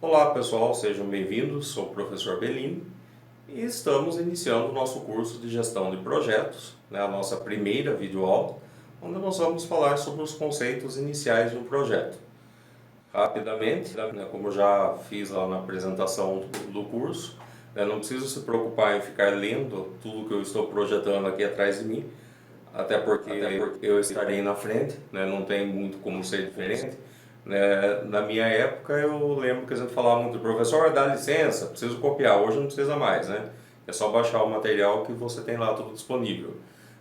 Olá pessoal, sejam bem-vindos, sou o professor Bellini e estamos iniciando o nosso curso de gestão de projetos, a nossa primeira videoaula, onde nós vamos falar sobre os conceitos iniciais de um projeto. Rapidamente, como já fiz lá na apresentação do curso, não preciso se preocupar em ficar lendo tudo que eu estou projetando aqui atrás de mim, até porque eu estarei na frente, não tem muito como ser diferente. Na minha época eu lembro que a gente falava muito, professor, dá licença, preciso copiar, hoje não precisa mais, né? É só baixar o material que você tem lá tudo disponível.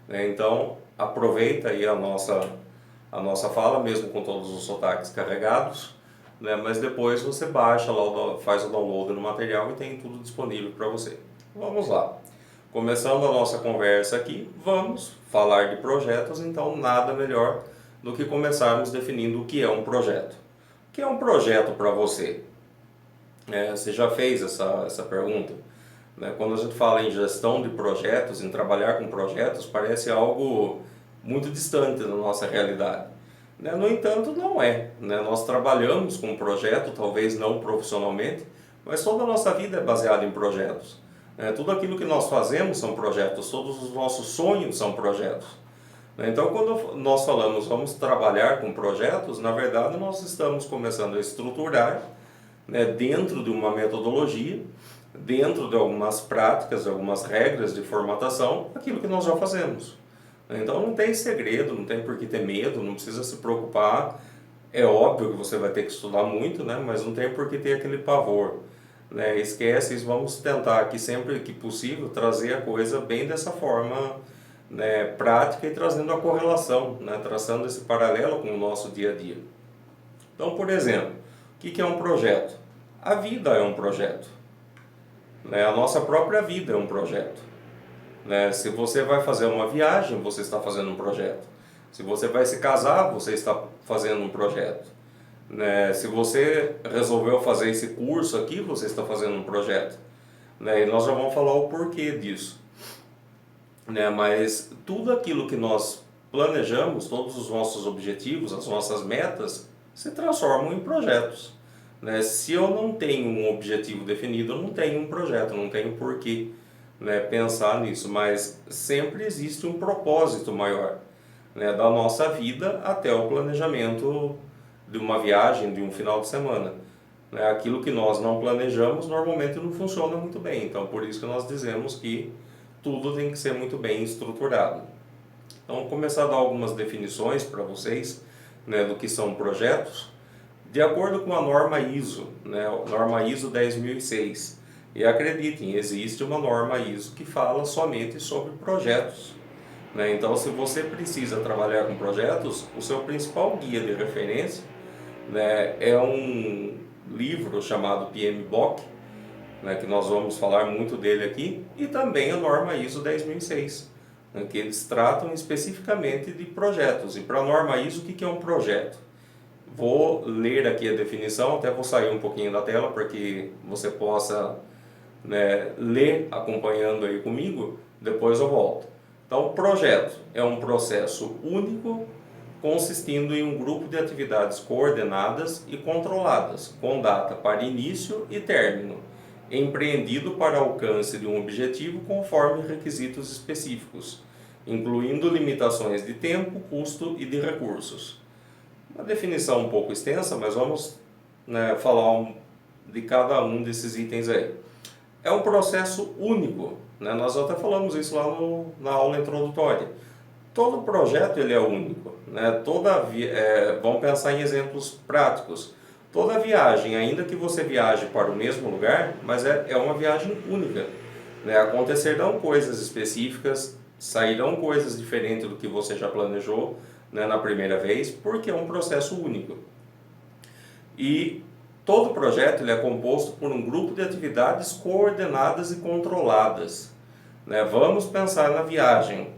Então aproveita aí a nossa fala, mesmo com todos os sotaques carregados, mas depois você baixa lá, faz o download do material e tem tudo disponível para você. Vamos lá. Começando a nossa conversa aqui, vamos falar de projetos, então nada melhor do que começarmos definindo o que é um projeto. O que é um projeto para você? Você já fez essa pergunta? Quando a gente fala em gestão de projetos, em trabalhar com projetos, parece algo muito distante da nossa realidade. No entanto, não é. Nós trabalhamos com um projeto, talvez não profissionalmente, mas toda a nossa vida é baseada em projetos. Tudo aquilo que nós fazemos são projetos, todos os nossos sonhos são projetos. Então, quando nós falamos vamos trabalhar com projetos, na verdade nós estamos começando a estruturar, dentro de uma metodologia, dentro de algumas práticas, algumas regras de formatação, aquilo que nós já fazemos. Então não tem segredo, não tem por que ter medo, não precisa se preocupar. É óbvio que você vai ter que estudar muito, mas não tem por que ter aquele pavor. Esquece isso, vamos tentar aqui sempre que possível trazer a coisa bem dessa forma, prática, e trazendo a correlação, traçando esse paralelo com o nosso dia a dia. Então, por exemplo, o que é um projeto? A vida é um projeto. A nossa própria vida é um projeto. Se você vai fazer uma viagem, você está fazendo um projeto. Se você vai se casar, você está fazendo um projeto. Se você resolveu fazer esse curso aqui, você está fazendo um projeto. E nós já vamos falar o porquê disso. Mas tudo aquilo que nós planejamos, todos os nossos objetivos, as nossas metas, se transformam em projetos. Se eu não tenho um objetivo definido, eu não tenho um projeto, não tenho porquê pensar nisso, mas sempre existe um propósito maior, da nossa vida até o planejamento de uma viagem, de um final de semana. Aquilo que nós não planejamos normalmente não funciona muito bem, então por isso que nós dizemos que tudo tem que ser muito bem estruturado. Então vou começar a dar algumas definições para vocês, do que são projetos, de acordo com a norma ISO, norma ISO 10006. E acreditem, existe uma norma ISO que fala somente sobre projetos. Então, se você precisa trabalhar com projetos, o seu principal guia de referência é um livro chamado PMBOK, que nós vamos falar muito dele aqui, e também a norma ISO 10006, que eles tratam especificamente de projetos. E para a norma ISO, o que é um projeto? Vou ler aqui a definição, até vou sair um pouquinho da tela para que você possa ler acompanhando aí comigo, depois eu volto. Então, projeto é um processo único consistindo em um grupo de atividades coordenadas e controladas, com data para início e término, empreendido para alcance de um objetivo conforme requisitos específicos, incluindo limitações de tempo, custo e de recursos. Uma definição um pouco extensa, mas vamos falar de cada um desses itens aí. É um processo único, nós até falamos isso lá na aula introdutória. Todo projeto ele é único, vamos pensar em exemplos práticos. Toda viagem, ainda que você viaje para o mesmo lugar, mas é uma viagem única. Acontecerão coisas específicas, sairão coisas diferentes do que você já planejou na primeira vez, porque é um processo único. E todo projeto ele é composto por um grupo de atividades coordenadas e controladas. Vamos pensar na viagem.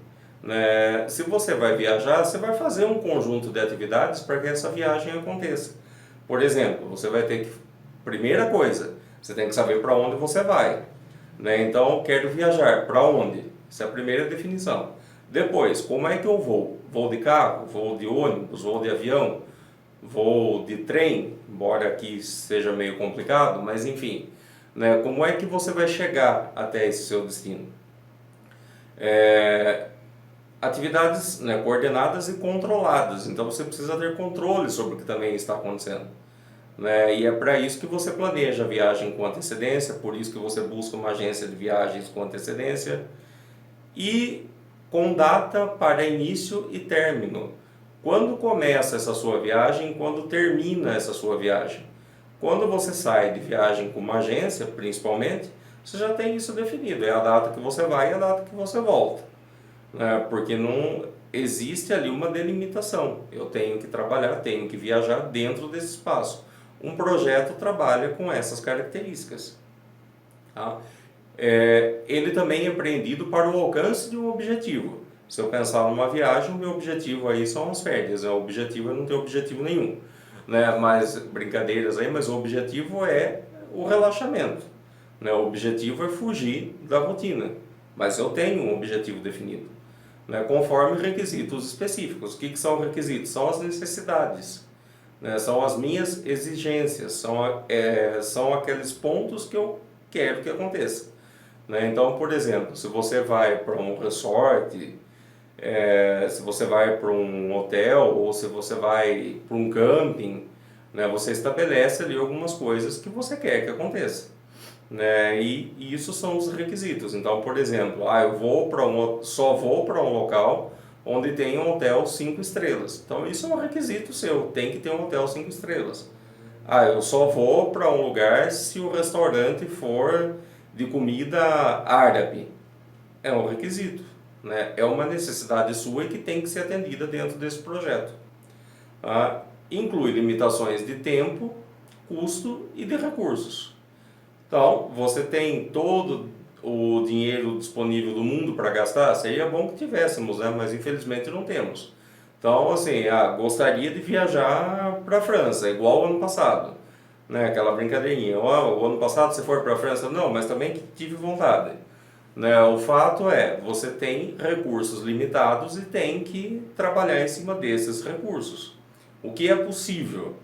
Se você vai viajar, você vai fazer um conjunto de atividades para que essa viagem aconteça. Por exemplo, você vai ter que... Primeira coisa, você tem que saber para onde você vai. Então, quero viajar. Para onde? Essa é a primeira definição. Depois, como é que eu vou? Vou de carro? Vou de ônibus? Vou de avião? vou de trem, embora aqui seja meio complicado, mas enfim, né, como é que você vai chegar até esse seu destino? Atividades, né, coordenadas e controladas, então você precisa ter controle sobre o que também está acontecendo. Né? E é para isso que você planeja a viagem com antecedência, por isso que você busca uma agência de viagens com antecedência e com data para início e término. Quando começa essa sua viagem, quando termina essa sua viagem. Quando você sai de viagem com uma agência, principalmente, você já tem isso definido, é a data que você vai e a data que você volta. Né? Porque não existe ali uma delimitação. Eu tenho que trabalhar, tenho que viajar dentro desse espaço. Um projeto trabalha com essas características. Tá? Ele também é empreendido para o alcance de um objetivo. Se eu pensar numa viagem, o meu objetivo aí são as férias. O objetivo é não ter objetivo nenhum. Né? Mas, brincadeiras aí, mas o objetivo é o relaxamento. Né? O objetivo é fugir da rotina. Mas eu tenho um objetivo definido. Né? Conforme requisitos específicos. O que são requisitos? São as necessidades. Né? São as minhas exigências. São aqueles pontos que eu quero que aconteça. Né? Então, por exemplo, se você vai para um resort, se você vai para um hotel ou se você vai para um camping, né, você estabelece ali algumas coisas que você quer que aconteça. Né? E isso são os requisitos. Então, por exemplo, eu vou só vou para um local onde tem um hotel 5 estrelas. Então, isso é um requisito seu, tem que ter um hotel 5 estrelas. Eu só vou para um lugar se o restaurante for de comida árabe. É um requisito, né? É uma necessidade sua e que tem que ser atendida dentro desse projeto. Inclui limitações de tempo, custo e de recursos. Então, você tem todo o dinheiro disponível do mundo para gastar? Seria bom que tivéssemos, né? Mas infelizmente não temos. Então, assim, gostaria de viajar para a França, igual o ano passado. Né? Aquela brincadeirinha. O ano passado você foi para a França? Não, mas também que tive vontade. Né? O fato é, você tem recursos limitados e tem que trabalhar em cima desses recursos. O que é possível?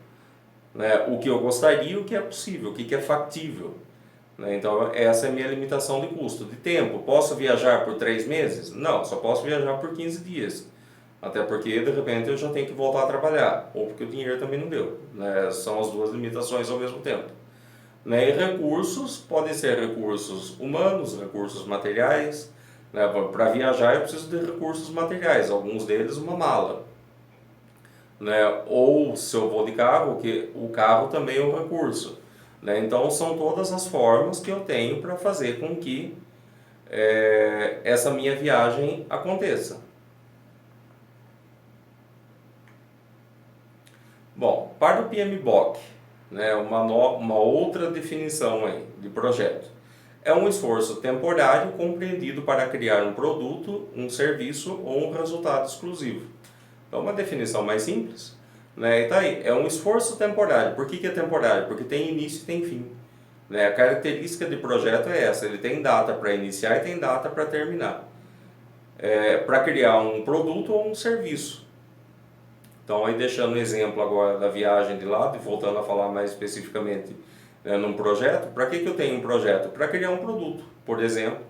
Né? O que eu gostaria, o que é possível, o que é factível. Né? Então, essa é a minha limitação de custo. De tempo, posso viajar por 3 meses? Não, só posso viajar por 15 dias. Até porque, de repente, eu já tenho que voltar a trabalhar. Ou porque o dinheiro também não deu. Né? São as duas limitações ao mesmo tempo. Né? E recursos, podem ser recursos humanos, recursos materiais. Né? Para viajar, eu preciso de recursos materiais. Alguns deles, uma mala. Né? Ou, se eu vou de carro, que o carro também é um recurso. Né? Então, são todas as formas que eu tenho para fazer com que essa minha viagem aconteça. Bom, para o PMBOK, né, uma outra definição aí de projeto. É um esforço temporário compreendido para criar um produto, um serviço ou um resultado exclusivo. Então, uma definição mais simples. Né? E tá aí, é um esforço temporário. Por que é temporário? Porque tem início e tem fim. Né? A característica de projeto é essa, ele tem data para iniciar e tem data para terminar. Para criar um produto ou um serviço. Então, aí deixando o exemplo agora da viagem de lado e voltando a falar mais especificamente, né, num projeto, para que eu tenho um projeto? Para criar um produto, por exemplo.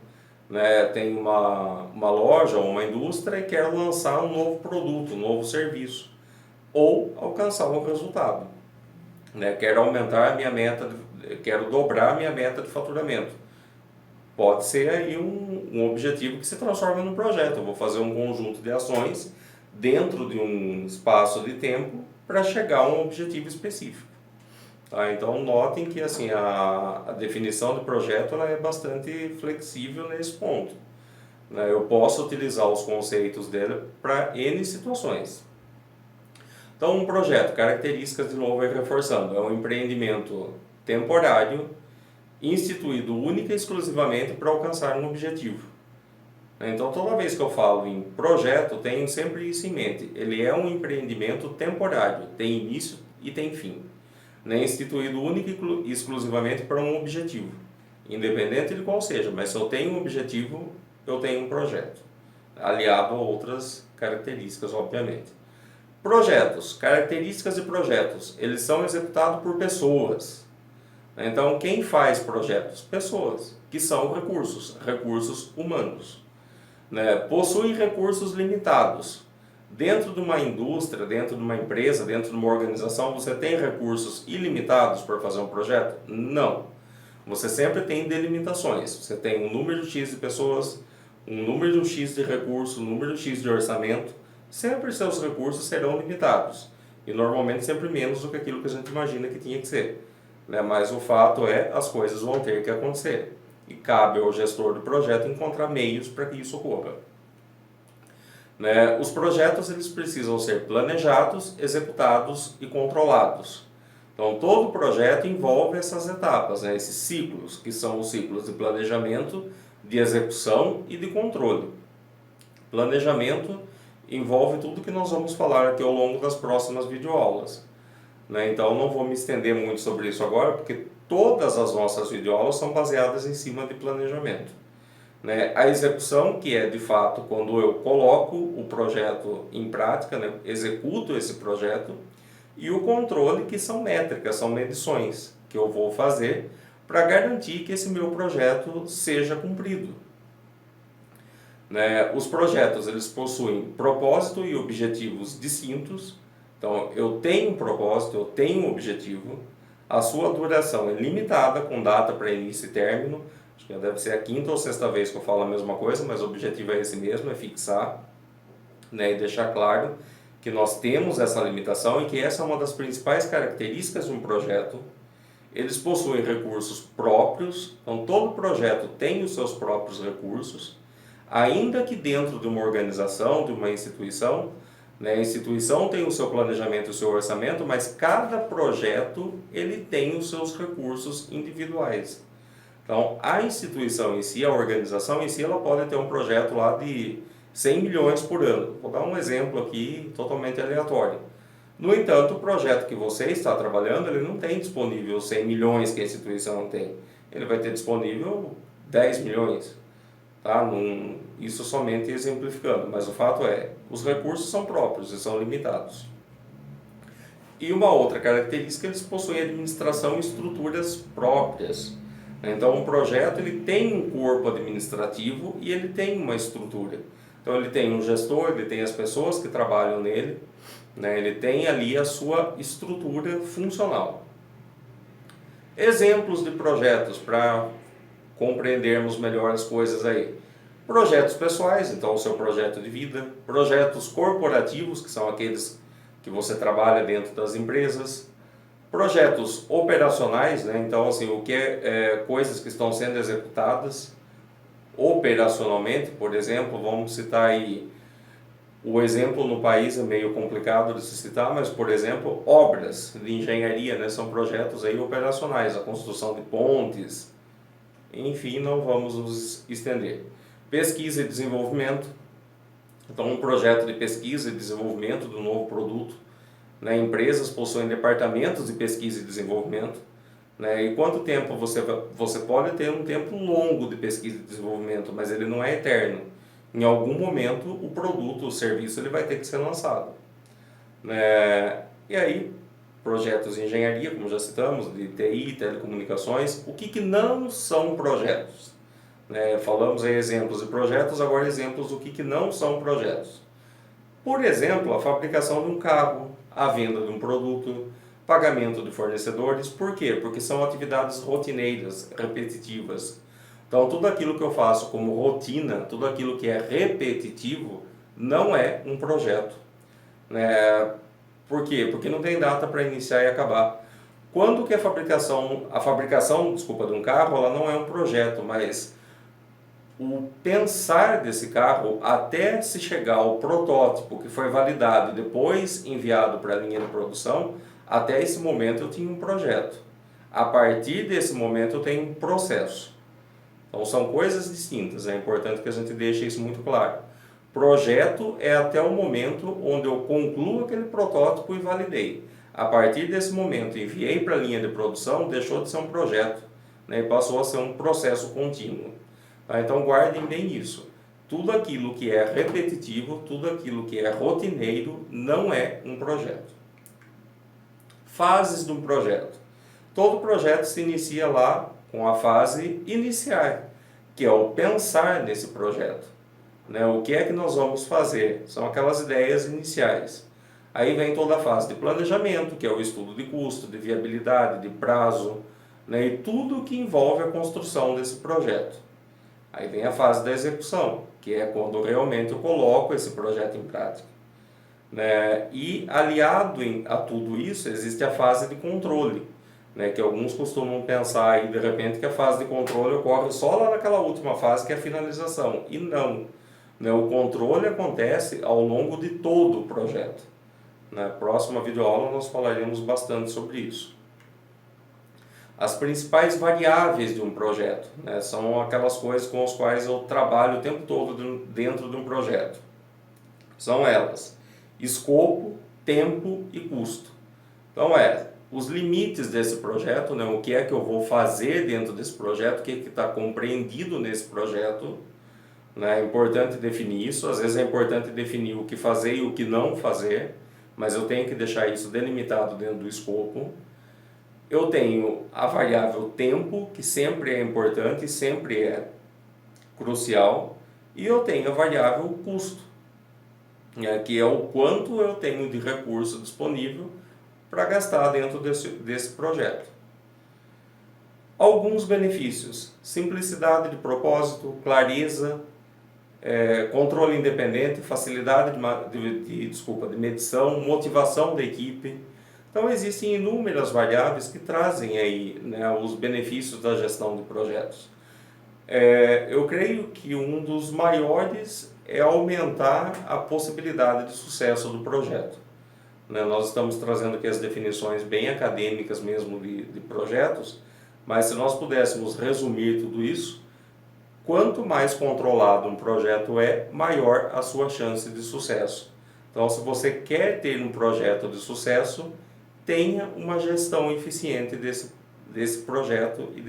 Né, tem uma loja ou uma indústria e quero lançar um novo produto, um novo serviço. Ou alcançar um resultado. Né, quero aumentar a minha meta, quero dobrar a minha meta de faturamento. Pode ser aí um objetivo que se transforma num projeto. Eu vou fazer um conjunto de ações dentro de um espaço de tempo para chegar a um objetivo específico. Tá? Então notem que assim, a definição de projeto ela é bastante flexível nesse ponto. Né? Eu posso utilizar os conceitos dele para N situações. Então um projeto, características de novo reforçando, é um empreendimento temporário, instituído única e exclusivamente para alcançar um objetivo. Então, toda vez que eu falo em projeto, tenho sempre isso em mente. Ele é um empreendimento temporário, tem início e tem fim. Instituído única e exclusivamente para um objetivo, independente de qual seja. Mas se eu tenho um objetivo, eu tenho um projeto, aliado a outras características, obviamente. Projetos, características de projetos, eles são executados por pessoas. Então, quem faz projetos? Pessoas, que são recursos humanos. Né? Possuem recursos limitados. Dentro de uma indústria, dentro de uma empresa, dentro de uma organização, você tem recursos ilimitados para fazer um projeto? Não. Você sempre tem delimitações. Você tem um número X de pessoas, um número X de recursos, um número X de orçamento. Sempre seus recursos serão limitados. E normalmente sempre menos do que aquilo que a gente imagina que tinha que ser. Né? Mas o fato é, as coisas vão ter que acontecer. E cabe ao gestor do projeto encontrar meios para que isso ocorra. Né? Os projetos eles precisam ser planejados, executados e controlados. Então, todo projeto envolve essas etapas, né? Esses ciclos, que são os ciclos de planejamento, de execução e de controle. Planejamento envolve tudo que nós vamos falar aqui ao longo das próximas videoaulas. Né? Então, não vou me estender muito sobre isso agora, porque todas as nossas videoaulas são baseadas em cima de planejamento. Né? A execução, que é de fato quando eu coloco o projeto em prática, né? Executo esse projeto, e o controle, que são métricas, são medições que eu vou fazer para garantir que esse meu projeto seja cumprido. Né? Os projetos eles possuem propósito e objetivos distintos. Então, eu tenho um propósito, eu tenho um objetivo, a sua duração é limitada, com data para início e término. Acho que deve ser a quinta ou sexta vez que eu falo a mesma coisa, mas o objetivo é esse mesmo, é fixar, né, e deixar claro que nós temos essa limitação e que essa é uma das principais características de um projeto. Eles possuem recursos próprios, então todo projeto tem os seus próprios recursos, ainda que dentro de uma organização, de uma instituição, né, a instituição tem o seu planejamento e o seu orçamento, mas cada projeto ele tem os seus recursos individuais. Então, a instituição em si, a organização em si, ela pode ter um projeto lá de 100 milhões por ano. Vou dar um exemplo aqui totalmente aleatório. No entanto, o projeto que você está trabalhando, ele não tem disponível 100 milhões que a instituição tem. Ele vai ter disponível 10 milhões. Tá? Isso somente exemplificando, mas o fato é, os recursos são próprios e são limitados. E uma outra característica, eles possuem administração e estruturas próprias. Então, um projeto ele tem um corpo administrativo e ele tem uma estrutura. Então, ele tem um gestor, ele tem as pessoas que trabalham nele, né? Ele tem ali a sua estrutura funcional. Exemplos de projetos para compreendermos melhor as coisas aí. Projetos pessoais, então o seu projeto de vida. Projetos corporativos, que são aqueles que você trabalha dentro das empresas. Projetos operacionais, né? Então assim, o que coisas que estão sendo executadas operacionalmente, por exemplo, vamos citar aí, o exemplo no país é meio complicado de se citar, mas por exemplo, obras de engenharia, né? São projetos aí operacionais, a construção de pontes, enfim, não vamos nos estender. Pesquisa e desenvolvimento, então um projeto de pesquisa e desenvolvimento do novo produto, né? Empresas possuem departamentos de pesquisa e desenvolvimento, né? E quanto tempo você pode ter um tempo longo de pesquisa e desenvolvimento, mas ele não é eterno. Em algum momento o produto, o serviço, ele vai ter que ser lançado, né? E aí, projetos de engenharia, como já citamos, de TI, telecomunicações, o que não são projetos? Né? Falamos aí exemplos de projetos, agora exemplos do que não são projetos. Por exemplo, a fabricação de um carro, a venda de um produto, pagamento de fornecedores. Por quê? Porque são atividades rotineiras, repetitivas. Então, tudo aquilo que eu faço como rotina, tudo aquilo que é repetitivo, não é um projeto. Né? Por quê? Porque não tem data para iniciar e acabar. Quando que a fabricação de um carro, ela não é um projeto, mas o pensar desse carro até se chegar ao protótipo que foi validado e depois enviado para a linha de produção, até esse momento eu tinha um projeto. A partir desse momento eu tenho um processo. Então são coisas distintas, é importante que a gente deixe isso muito claro. Projeto é até o momento onde eu concluo aquele protótipo e validei. A partir desse momento enviei para a linha de produção, deixou de ser um projeto, né, e passou a ser um processo contínuo. Então guardem bem isso. tudo aquilo que é repetitivo, tudo aquilo que é rotineiro, não é um projeto. Fases de um projeto. Todo projeto se inicia lá com a fase inicial, que é o pensar nesse projeto. Né? O que é que nós vamos fazer? São aquelas ideias iniciais. Aí vem toda a fase de planejamento, que é o estudo de custo, de viabilidade, de prazo, né? E tudo que envolve a construção desse projeto. Aí vem a fase da execução, que é quando realmente eu coloco esse projeto em prática. Né? E aliado a tudo isso, existe a fase de controle, né? Que alguns costumam pensar aí de repente que a fase de controle ocorre só lá naquela última fase, que é a finalização. E não. Né? O controle acontece ao longo de todo o projeto. Na próxima videoaula nós falaremos bastante sobre isso. As principais variáveis de um projeto, né, são aquelas coisas com as quais eu trabalho o tempo todo dentro de um projeto. São elas: escopo, tempo e custo. Então os limites desse projeto, né, o que é que eu vou fazer dentro desse projeto, o que está compreendido nesse projeto. Né, é importante definir isso. Às vezes é importante definir o que fazer e o que não fazer, mas eu tenho que deixar isso delimitado dentro do escopo. Eu tenho a variável tempo, que sempre é importante, sempre é crucial, e eu tenho a variável custo, né, que é o quanto eu tenho de recurso disponível para gastar dentro desse projeto. Alguns benefícios: simplicidade de propósito, clareza, controle independente, facilidade de medição, motivação da equipe. Então existem inúmeras variáveis que trazem aí, né, os benefícios da gestão de projetos. Eu creio que um dos maiores é aumentar a possibilidade de sucesso do projeto. Né, nós estamos trazendo aqui as definições bem acadêmicas mesmo de projetos, mas se nós pudéssemos resumir tudo isso, quanto mais controlado um projeto é, maior a sua chance de sucesso. Então, se você quer ter um projeto de sucesso, tenha uma gestão eficiente desse projeto e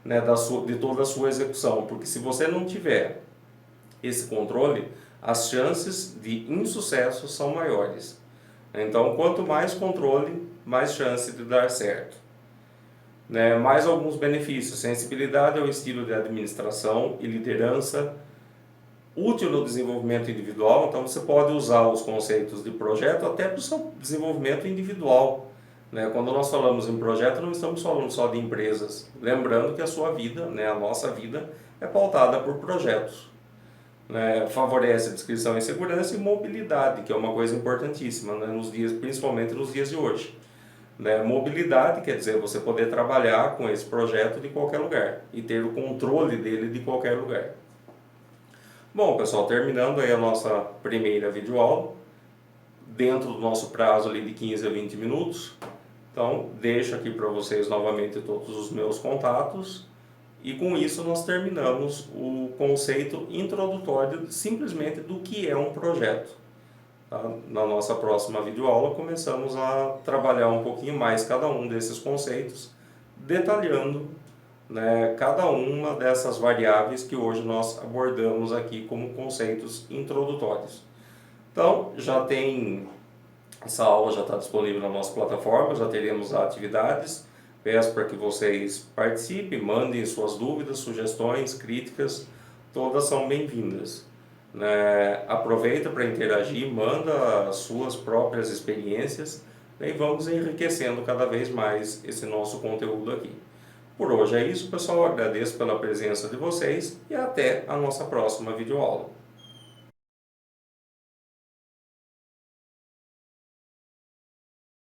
né, de toda a sua execução. Porque se você não tiver esse controle, as chances de insucesso são maiores. Então, quanto mais controle, mais chance de dar certo. Né, mais alguns benefícios: sensibilidade ao estilo de administração e liderança, útil no desenvolvimento individual. Então você pode usar os conceitos de projeto até para o seu desenvolvimento individual. Né? Quando nós falamos em projeto, não estamos falando só de empresas. Lembrando que a sua vida, né, a nossa vida, é pautada por projetos. Né? Favorece a descrição em segurança e mobilidade, que é uma coisa importantíssima, né, principalmente nos dias de hoje. Né? Mobilidade quer dizer você poder trabalhar com esse projeto de qualquer lugar e ter o controle dele de qualquer lugar. Bom, pessoal, terminando aí a nossa primeira videoaula, dentro do nosso prazo ali de 15 a 20 minutos. Então, deixo aqui para vocês novamente todos os meus contatos, e com isso nós terminamos o conceito introdutório simplesmente do que é um projeto. Tá? Na nossa próxima videoaula começamos a trabalhar um pouquinho mais cada um desses conceitos, detalhando, né, cada uma dessas variáveis que hoje nós abordamos aqui como conceitos introdutórios. Então, essa aula já está disponível na nossa plataforma, já teremos atividades. Peço para que vocês participem, mandem suas dúvidas, sugestões, críticas, todas são bem-vindas. Né? Aproveita para interagir, manda as suas próprias experiências, né, e vamos enriquecendo cada vez mais esse nosso conteúdo aqui. Por hoje é isso, pessoal. Agradeço pela presença de vocês e até a nossa próxima videoaula.